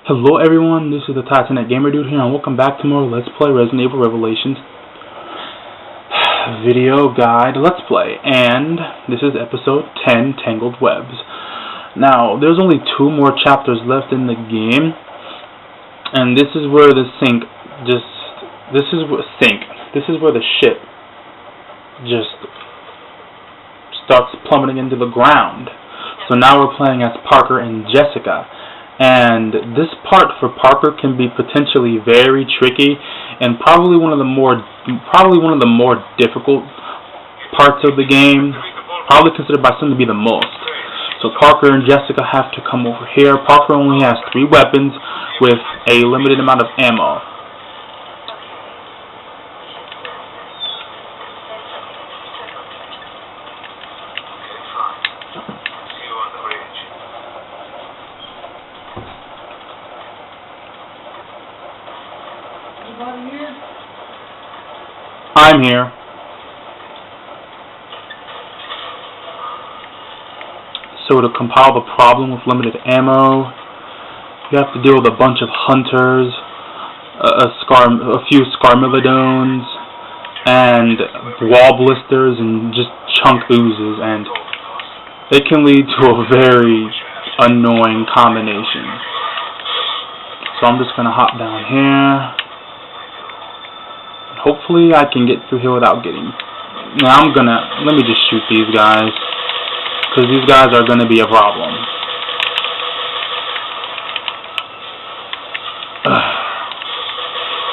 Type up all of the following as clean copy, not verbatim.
Hello everyone, this is the Titanic Gamer Dude here, and welcome back to more Let's Play Resident Evil Revelations video guide Let's Play, and this is episode 10, Tangled Webs. Now, there's only 2 more chapters left in the game, and this is where the this is where the ship just starts plummeting into the ground. So now we're playing as Parker and Jessica. And this part for Parker can be potentially very tricky, and probably one of the more difficult parts of the game. Probably considered by some to be the most. So Parker and Jessica have to come over here. Parker only has 3 weapons with a limited amount of ammo. I'm here. So to compile the problem with limited ammo, you have to deal with a bunch of hunters, a few Scarmiligones, and Wall Blisters, and just chunk oozes, and it can lead to a very annoying combination. So I'm just gonna hop down here. Hopefully I can get through here without getting... Now let me just shoot these guys, because these guys are going to be a problem.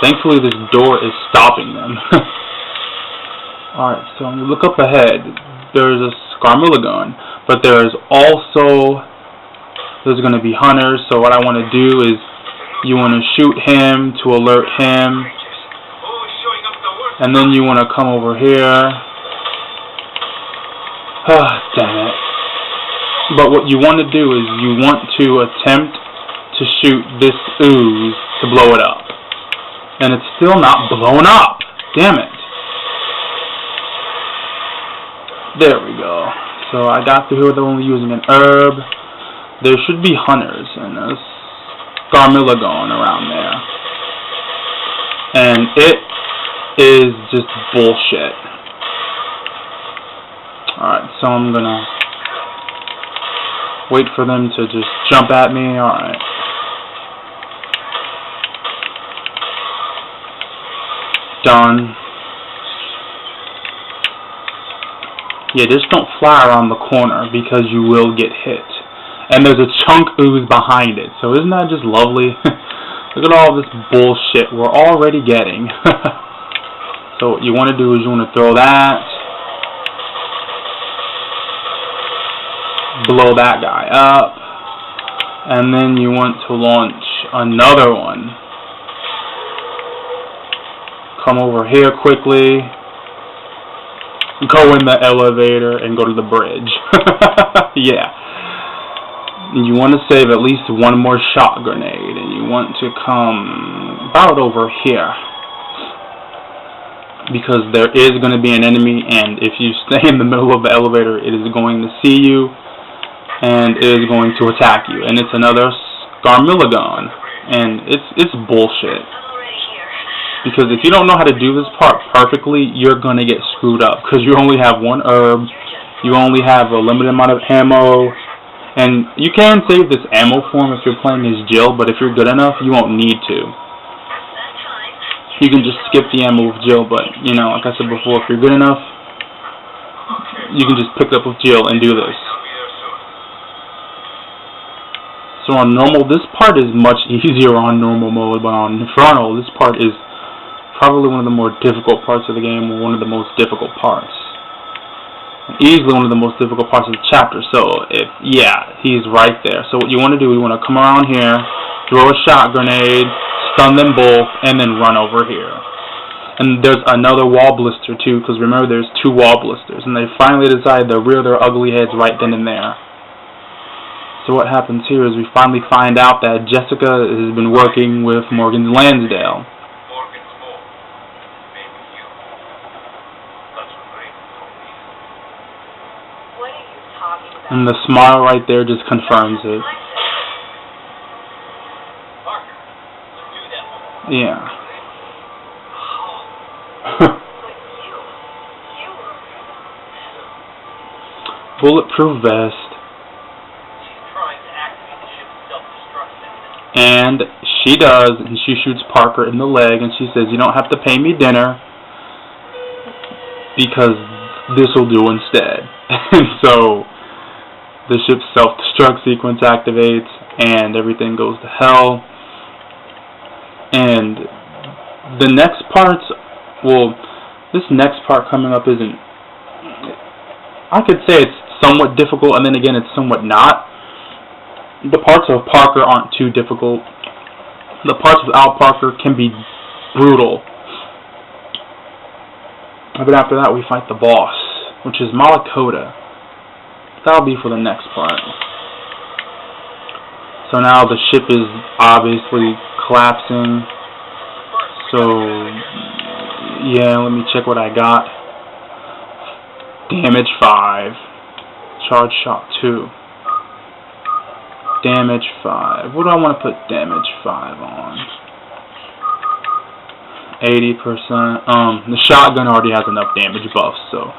Thankfully this door is stopping them. Alright, so when you look up ahead, there's a Scarmiligone, but there's going to be hunters, so what I want to do is you want to shoot him to alert him. And then you want to come over here. Ah, damn it. But what you want to do is you want to attempt to shoot this ooze to blow it up. And it's still not blown up. Damn it. There we go. So I got through here with only using an herb. There should be hunters and a Scarmiligone around there. And it is just bullshit. Alright, so I'm gonna wait for them to just jump at me. Alright. Done. Yeah, just don't fly around the corner because you will get hit. And there's a chunk ooze behind it. So isn't that just lovely? Look at all this bullshit we're already getting. So what you want to do is you want to throw that, blow that guy up, and then you want to launch another one. Come over here quickly, go in the elevator, and go to the bridge. Yeah. And you want to save at least 1 more shot grenade, and you want to come about over here. Because there is going to be an enemy, and if you stay in the middle of the elevator, it is going to see you, and it is going to attack you. And it's another Scarmiligone, and it's bullshit. Because if you don't know how to do this part perfectly, you're going to get screwed up. Because you only have 1 herb, you only have a limited amount of ammo, and you can save this ammo form if you're playing as Jill, but if you're good enough, you won't need to. You can just skip the ammo with Jill, but, you know, like I said before, if you're good enough, you can just pick up with Jill and do this. So on normal, this part is much easier on normal mode, but on Infernal, this part is probably one of the more difficult parts of the game, or one of the most difficult parts. Easily one of the most difficult parts of the chapter, so, yeah, he's right there. So what you want to do, you want to come around here, throw a shot grenade, stun them both, and then run over here. And there's another Wall Blister too, because remember there's 2 Wall Blisters, and they finally decided to rear their ugly heads right then and there. So what happens here is we finally find out that Jessica has been working with Morgan Lansdale. And the smile right there just confirms it. Yeah. Bulletproof vest. And she does, and she shoots Parker in the leg, and she says, "You don't have to pay me dinner, because this will do instead." And so the ship's self-destruct sequence activates, and everything goes to hell. And the next parts, well, this next part coming up isn't, I could say it's somewhat difficult, and then again it's somewhat not. The parts of Parker aren't too difficult. The parts without Parker can be brutal. But after that we fight the boss, which is Malacoda. That'll be for the next part. So now the ship is obviously collapsing. So yeah, let me check what I got. Damage 5. Charge shot 2. Damage 5. What do I want to put damage 5 on? 80%. The shotgun already has enough damage buffs, so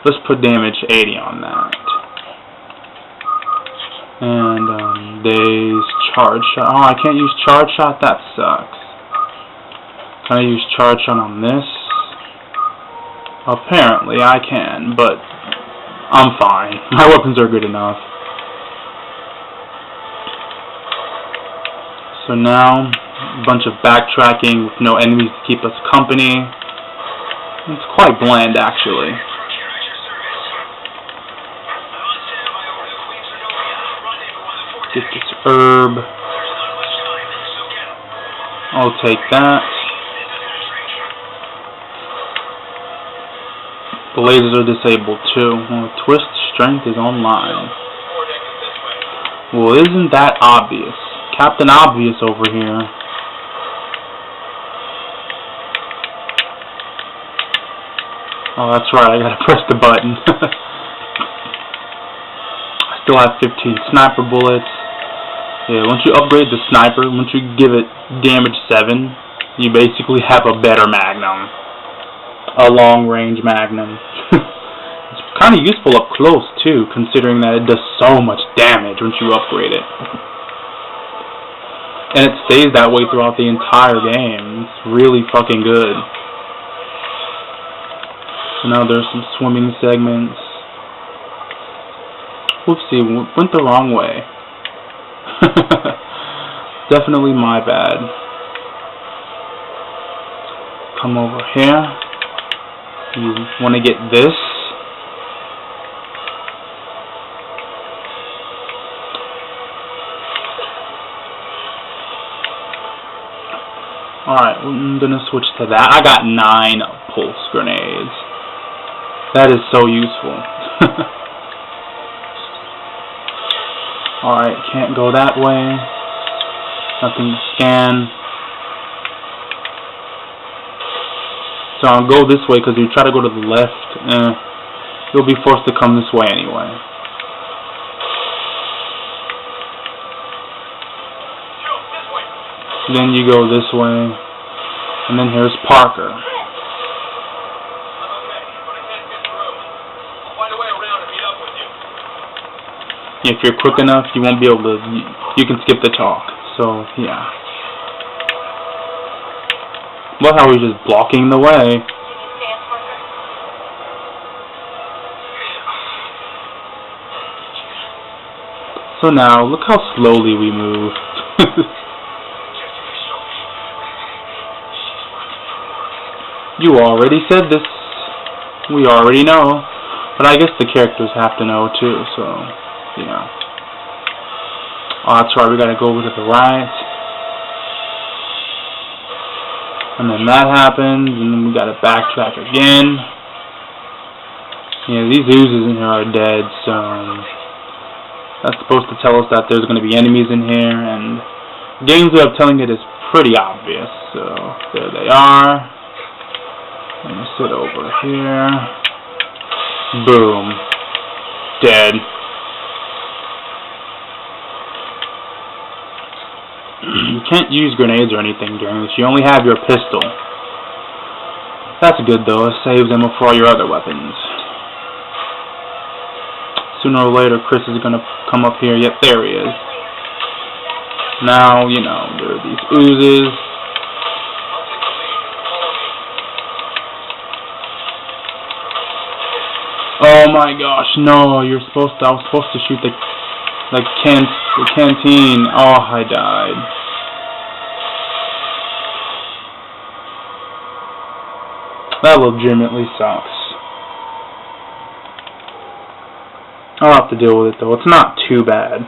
let's put damage 80 on that. And days charge shot. Oh, I can't use charge shot. That sucks. Can I use charge shot on this? Apparently I can, but I'm fine. My weapons are good enough. So now, a bunch of backtracking with no enemies to keep us company. It's quite bland, actually. Get this herb. I'll take that. The lasers are disabled too. Well, twist strength is online. Well, isn't that obvious? Captain Obvious over here. Oh, that's right, I gotta press the button. I still have 15 sniper bullets. Yeah, once you upgrade the sniper, once you give it damage 7, you basically have a better magnum. A long-range magnum. It's kind of useful up close, too, considering that it does so much damage once you upgrade it. And it stays that way throughout the entire game. It's really fucking good. So now there's some swimming segments. Whoopsie, went the wrong way. Definitely my bad. Come over here. You want to get this. Alright, I'm going to switch to that. I got 9 pulse grenades. That is so useful. Alright, can't go that way. Nothing to scan. So I'll go this way because if you try to go to the left, you'll be forced to come this way anyway. Then you go this way, and then here's Parker. If you're quick enough, you won't be able to, you can skip the talk. So, yeah. Look how he's just blocking the way. So now, look how slowly we move. You already said this. We already know. But I guess the characters have to know too, so, yeah. Oh, that's right, we gotta go over to the right. And then that happens, and then we gotta backtrack again. Yeah, these oozes in here are dead, so that's supposed to tell us that there's gonna be enemies in here, and game's way of telling it is pretty obvious. So there they are. Let me sit over here. Boom. Dead. you can't use grenades or anything during this. You only have your pistol. That's good though. It saves ammo for all your other weapons. Sooner or later, Chris is gonna come up here. Yep, there he is. Now, you know, there are these oozes. Oh my gosh, no, I was supposed to shoot the canteen. Oh, I died. That legitimately sucks. I'll have to deal with it though. It's not too bad.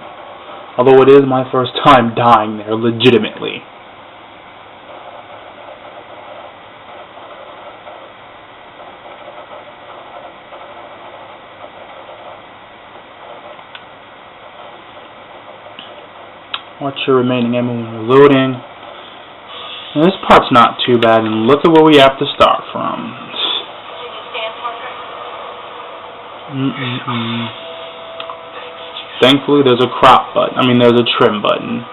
Although it is my first time dying there, legitimately. Watch your remaining ammo when reloading. And this part's not too bad, and look at where we have to start from. Thankfully, there's a crop button. I mean, there's a trim button.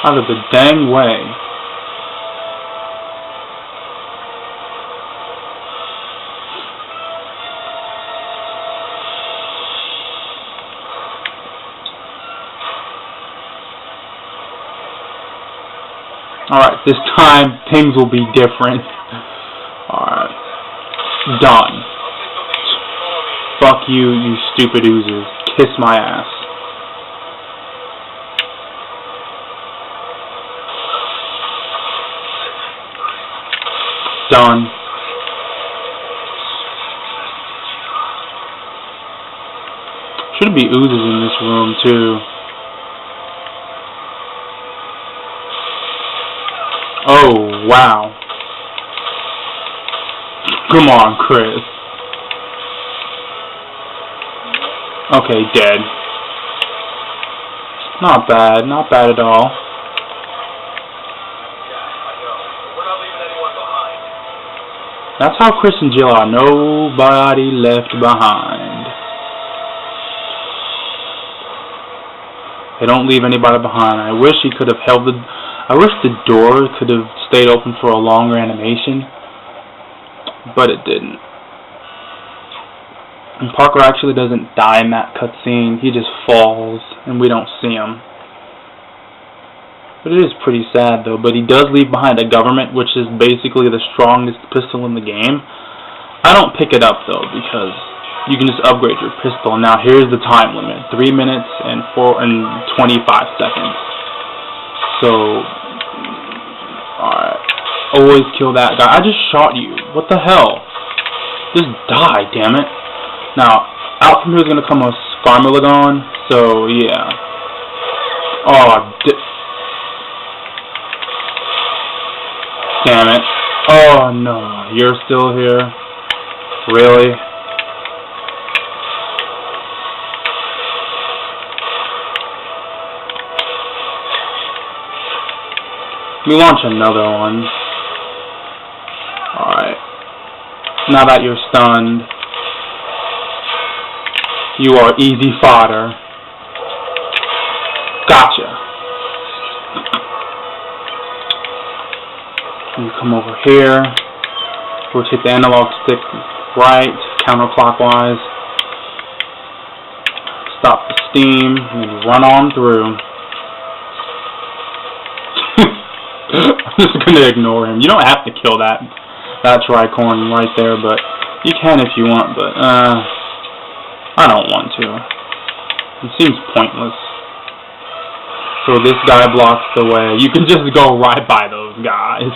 Out of the dang way. Alright, this time things will be different. Alright. Done. Fuck you, you stupid oozes. Kiss my ass. Done. Should be oozes in this room too. Oh wow. Come on, Chris. Okay, dead. Not bad, not bad at all. That's how Chris and Jill are. Nobody left behind. They don't leave anybody behind. I wish he could have held the... I wish the door could have stayed open for a longer animation. But it didn't. And Parker actually doesn't die in that cutscene. He just falls and we don't see him. But it is pretty sad though. But he does leave behind a government, which is basically the strongest pistol in the game. I don't pick it up though because you can just upgrade your pistol. Now here's the time limit: 3 minutes and 25 seconds. So, alright, always kill that guy. I just shot you. What the hell? Just die, damn it. Now out from here is gonna come a Scarmiligone. So yeah. Oh. Damn it. Oh no, you're still here? Really? Let me launch another one. Alright. Now that you're stunned, you are easy fodder. Gotcha. You come over here, rotate the analog stick right, counterclockwise, stop the steam, and then run on through. I'm just going to ignore him. You don't have to kill that tricorn right there, but you can if you want, but I don't want to. It seems pointless. So this guy blocks the way. You can just go right by those guys.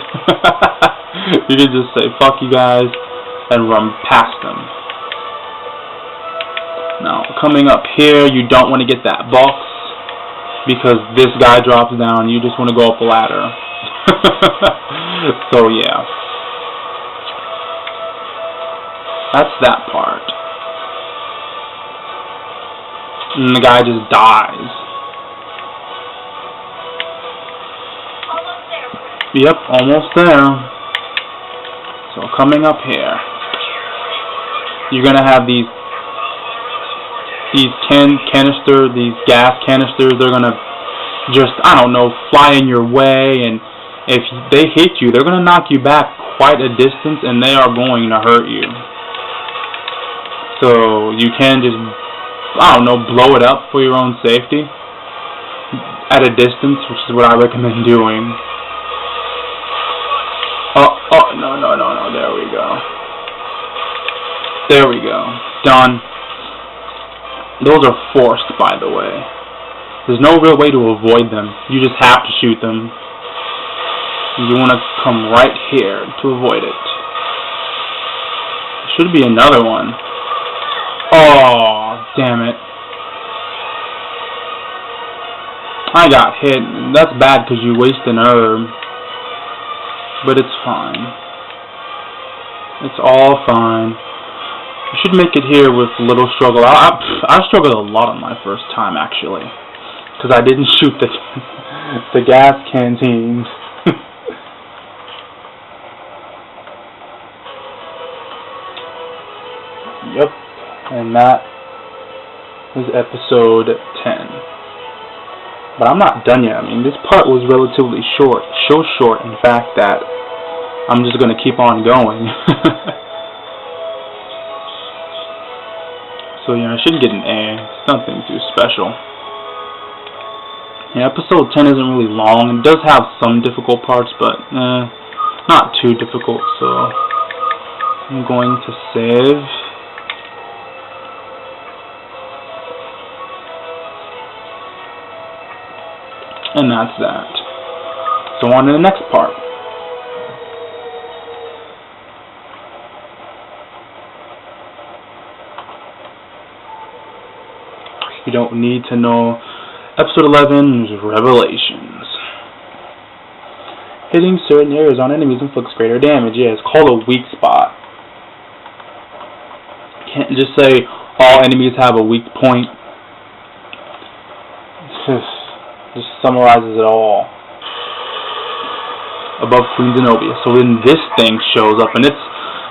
You can just say, fuck you guys, and run past them. Now, coming up here, you don't want to get that box because this guy drops down. You just want to go up the ladder. So, yeah. That's that part. And the guy just dies. Yep, almost there. So, coming up here, you're going to have these gas canisters. They're gonna just, I don't know, fly in your way, and if they hit you, they're gonna knock you back quite a distance, and they are going to hurt you. So you can just, I don't know, blow it up for your own safety at a distance, which is what I recommend doing. Oh, no, there we go. There we go. Done. Those are forced, by the way. There's no real way to avoid them. You just have to shoot them. You want to come right here to avoid it. There should be another one. Oh, damn it. I got hit. That's bad because you waste an herb. But it's fine. It's all fine. You should make it here with little struggle. I struggled a lot on my first time, actually, because I didn't shoot the gas canteens. Yep, and that is episode 10. But I'm not done yet. I mean, this part was relatively short, so short, in fact, that I'm just going to keep on going. So, yeah, I should get an A. It's nothing too special. Yeah, episode 10 isn't really long. It does have some difficult parts, but not too difficult. So, I'm going to save. And that's that. So, on to the next part. You don't need to know. Episode 11 is Revelations. Hitting certain areas on enemies inflicts greater damage. Yeah, it's called a weak spot. Can't just say all enemies have a weak point. Just summarizes it all. Above Queen Zenobia. So then this thing shows up, and it's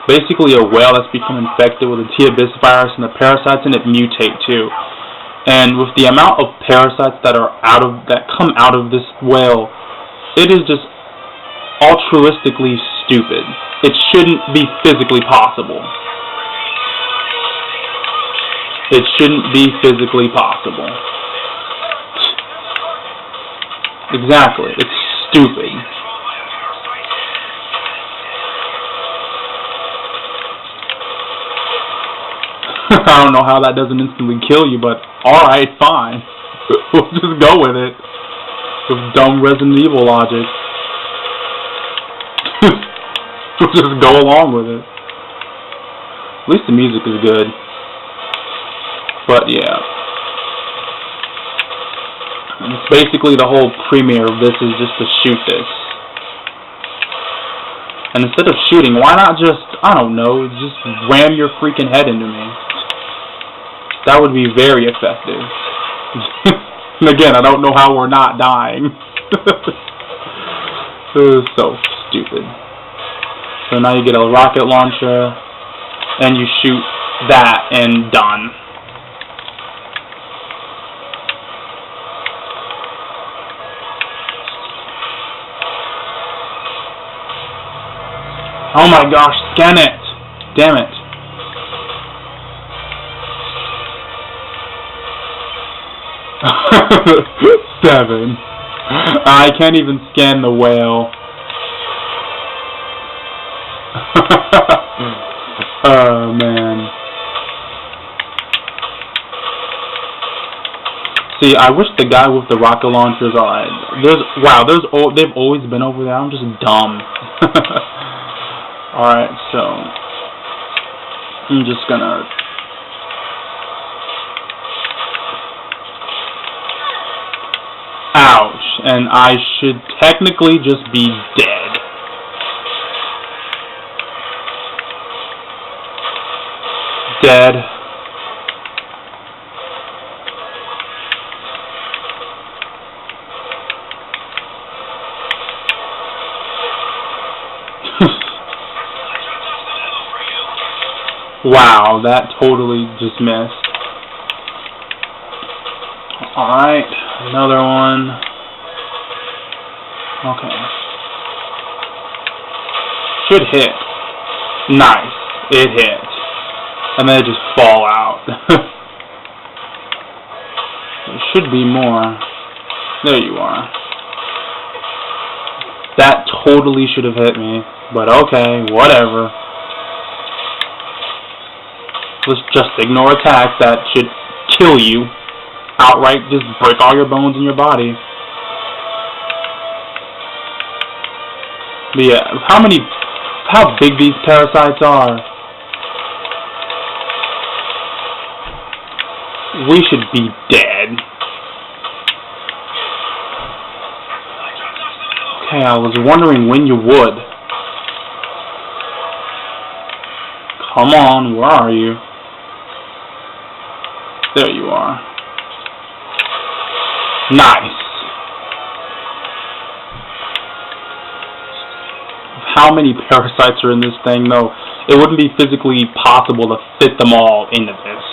basically a whale that's become infected with a T-Abyss virus, and the parasites in it mutate too. And with the amount of parasites that come out of this whale, it is just altruistically stupid. It shouldn't be physically possible. It shouldn't be physically possible. Exactly. It's stupid. I don't know how that doesn't instantly kill you, but alright, fine. We'll just go with it. With dumb Resident Evil logic. We'll just go along with it. At least the music is good. But yeah. And it's basically the whole premiere of this is just to shoot this. And instead of shooting, why not just, I don't know, just ram your freaking head into me? That would be very effective. And again, I don't know how we're not dying. This is so stupid. So now you get a rocket launcher, and you shoot that, and done. Oh my gosh, scan it! Damn it. Seven. I can't even scan the whale. Oh man. See, I wish the guy with the rocket launchers they've always been over there. I'm just dumb. Alright, so I'm just gonna Ouch. And I should technically just be dead. Dead. Wow, that totally just missed. Alright, another one. Okay. Should hit. Nice. It hit. And then it just fall out. There should be more. There you are. That totally should have hit me. But okay, whatever. Let's just ignore attacks that should kill you. Outright just break all your bones in your body. But yeah, how big these parasites are. We should be dead. Okay, I was wondering when you would. Come on, where are you? There you are. Nice. How many parasites are in this thing, though? It wouldn't be physically possible to fit them all into this.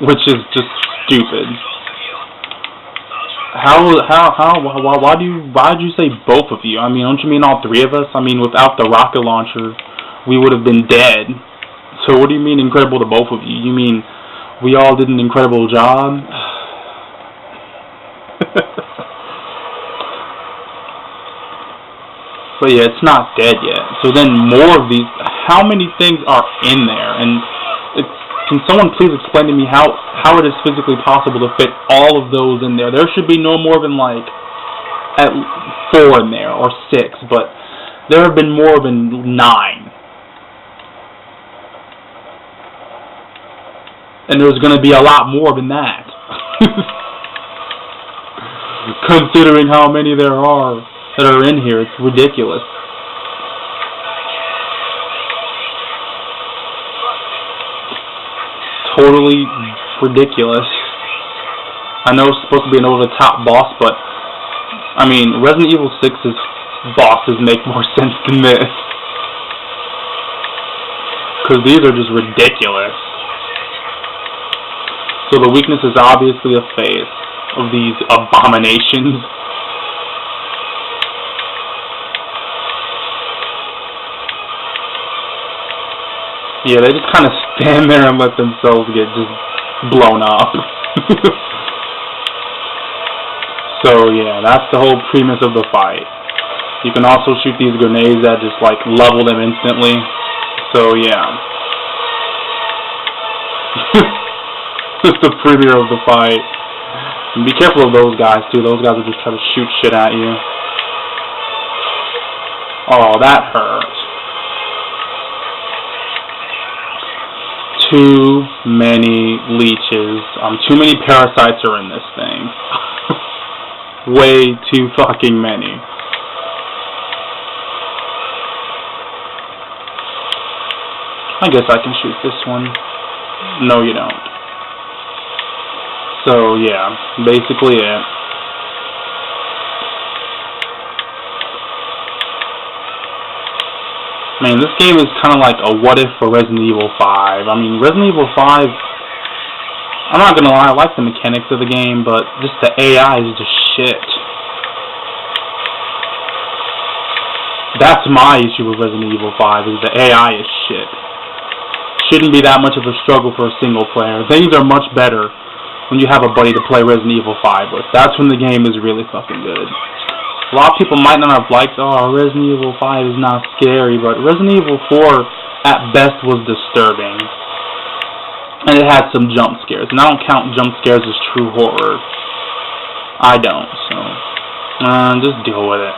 Which is just stupid. Why'd you say both of you? I mean, don't you mean all three of us? I mean, without the rocket launcher, we would have been dead. So what do you mean incredible to both of you? You mean we all did an incredible job? But yeah, it's not dead yet. So then more of these, how many things are in there? And can someone please explain to me how it is physically possible to fit all of those in there? There should be no more than like 4 in there, or 6, but there have been more than 9. And there's going to be a lot more than that. Considering how many there are that are in here, it's ridiculous. Totally ridiculous. I know it's supposed to be an over-the-top boss, but I mean, Resident Evil 6's bosses make more sense than this. Because these are just ridiculous. So the weakness is obviously a face of these abominations. Yeah, they just kind of stand there and let themselves get just blown up. So yeah, that's the whole premise of the fight. You can also shoot these grenades that just like level them instantly. So yeah. Just the premiere of the fight. And be careful of those guys too. Those guys will just try to shoot shit at you. Oh, that hurt. Too many leeches. Too many parasites are in this thing. Way too fucking many. I guess I can shoot this one. No, you don't. So, yeah, basically it. Man, this game is kind of like a what if for Resident Evil 5. I mean, Resident Evil 5, I'm not gonna lie, I like the mechanics of the game, but just the AI is just shit. That's my issue with Resident Evil 5, is the AI is shit. Shouldn't be that much of a struggle for a single player. Things are much better when you have a buddy to play Resident Evil 5 with. That's when the game is really fucking good. A lot of people might not have liked, oh, Resident Evil 5 is not scary, but Resident Evil 4 at best was disturbing. And it had some jump scares. And I don't count jump scares as true horror. I don't, so just deal with it.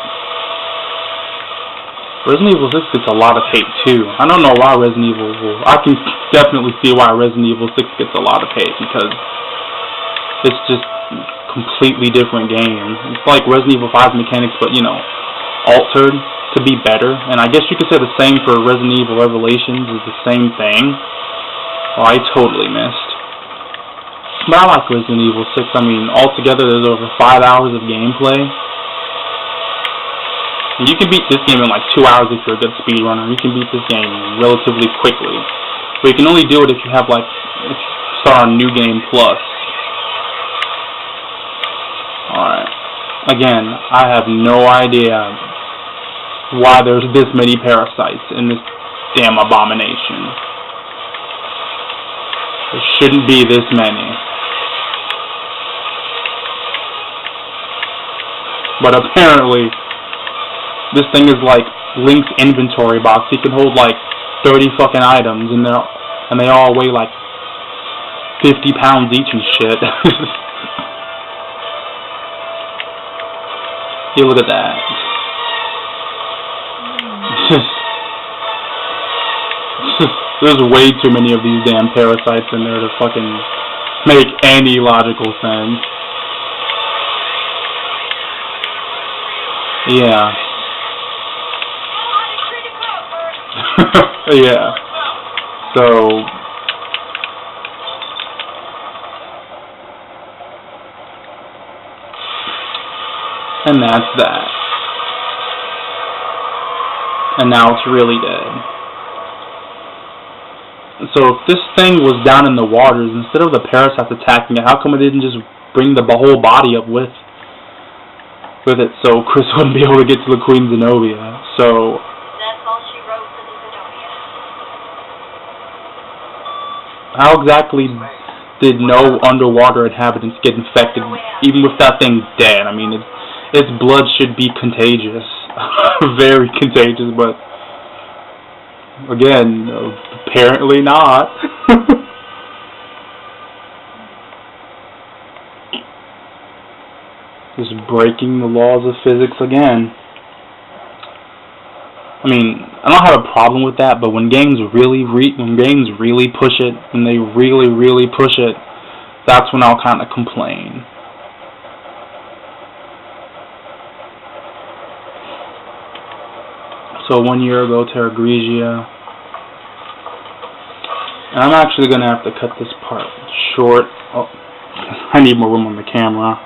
Resident Evil 6 gets a lot of hate too. I don't know why Resident Evil... I can definitely see why Resident Evil 6 gets a lot of hate, because It's just completely different games. It's like Resident Evil 5 mechanics, but, you know, altered to be better. And I guess you could say the same for Resident Evil Revelations is the same thing. Oh, I totally missed. But I like Resident Evil 6. I mean, altogether there's over 5 hours of gameplay. You can beat this game in like 2 hours if you're a good speedrunner. You can beat this game relatively quickly. But you can only do it if you have like, if you start on New Game Plus. Alright. Again, I have no idea why there's this many parasites in this damn abomination. There shouldn't be this many. But apparently, this thing is like Link's inventory box. He can hold like 30 fucking items in there, and they all weigh like 50 pounds each and shit. Hey, look at that. There's way too many of these damn parasites in there to fucking make any logical sense. Yeah. Yeah. So, and that's that. And now it's really dead. So if this thing was down in the waters, instead of the parasites attacking it, how come it didn't just bring the whole body up with it so Chris wouldn't be able to get to the Queen Zenobia? So that's all she wrote for the Zenobia. How exactly did no underwater inhabitants get infected, even with that thing dead? I mean, its blood should be contagious. Very contagious, but again, apparently not. Just breaking the laws of physics again. I mean, I don't have a problem with that, but when games really push it, when they really push it, that's when I'll kind of complain. So 1 year ago, Terra Grigia. And I'm actually going to have to cut this part short. Oh, I need more room on the camera.